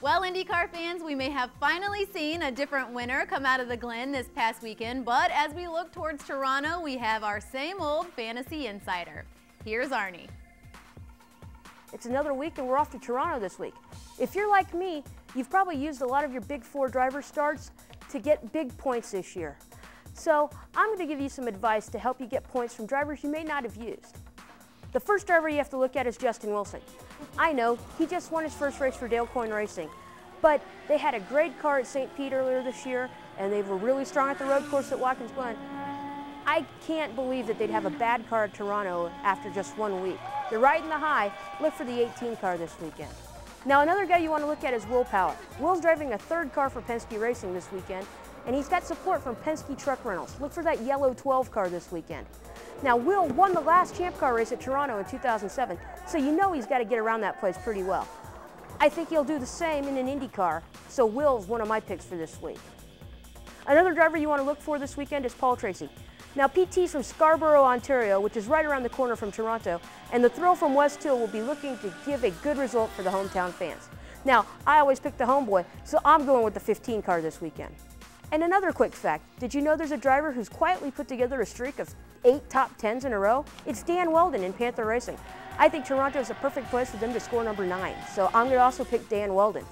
Well, IndyCar fans, we may have finally seen a different winner come out of the Glen this past weekend, but as we look towards Toronto, we have our same old fantasy insider. Here's Arnie. It's another week and we're off to Toronto this week. If you're like me, you've probably used a lot of your Big Four driver starts to get big points this year. So I'm going to give you some advice to help you get points from drivers you may not have used. The first driver you have to look at is Justin Wilson. I know, he just won his first race for Dale Coyne Racing, but they had a great car at St. Pete earlier this year, and they were really strong at the road course at Watkins Glen. I can't believe that they'd have a bad car at Toronto after just 1 week. They're riding the high. Look for the 18 car this weekend. Now, another guy you want to look at is Will Power. Will's driving a third car for Penske Racing this weekend, and he's got support from Penske Truck Rentals. Look for that yellow 12 car this weekend. Now, Will won the last Champ Car race at Toronto in 2007, so you know he's got to get around that place pretty well. I think he'll do the same in an Indy car, so Will's one of my picks for this week. Another driver you want to look for this weekend is Paul Tracy. Now, PT's from Scarborough, Ontario, which is right around the corner from Toronto, and the Thrill from West Hill will be looking to give a good result for the hometown fans. Now, I always pick the homeboy, so I'm going with the 15 car this weekend. And another quick fact, did you know there's a driver who's quietly put together a streak of 8 top 10s in a row? It's Dan Weldon in Panther Racing. I think Toronto is a perfect place for them to score number 9, so I'm going to also pick Dan Weldon.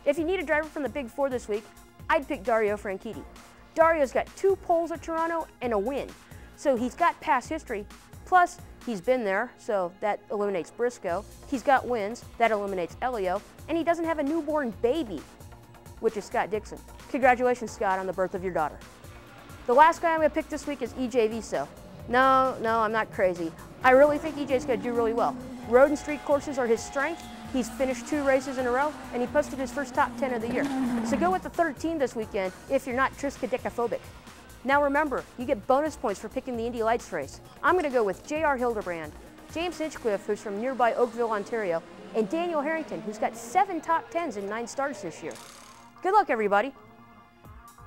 If you need a driver from the Big Four this week, I'd pick Dario Franchitti. Dario's got 2 poles at Toronto and a win, so he's got past history, plus he's been there, so that eliminates Briscoe. He's got wins, that eliminates Elio, and he doesn't have a newborn baby, which is Scott Dixon. Congratulations, Scott, on the birth of your daughter. The last guy I'm going to pick this week is EJ Viso. No, I'm not crazy. I really think EJ's going to do really well. Road and street courses are his strength. He's finished 2 races in a row, and he posted his first top 10 of the year. So go with the 13 this weekend if you're not triskaidekaphobic. Now remember, you get bonus points for picking the Indy Lights race. I'm going to go with J.R. Hildebrand, James Hinchcliffe, who's from nearby Oakville, Ontario, and Daniel Harrington, who's got 7 top 10s in 9 starts this year. Good luck, everybody.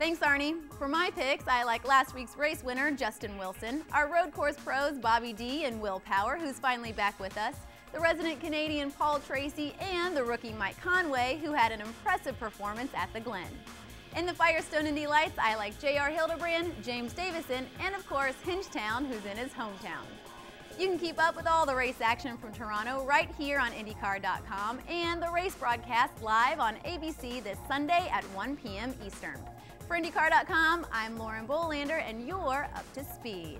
Thanks, Arnie. For my picks, I like last week's race winner, Justin Wilson, our road course pros, Bobby D and Will Power, who's finally back with us, the resident Canadian Paul Tracy, and the rookie Mike Conway, who had an impressive performance at the Glen. In the Firestone Indy Lights, I like J.R. Hildebrand, James Davison, and of course, Hinchtown, who's in his hometown. You can keep up with all the race action from Toronto right here on IndyCar.com and the race broadcast live on ABC this Sunday at 1 p.m. Eastern. For IndyCar.com, I'm Lauren Bolander, and you're up to speed.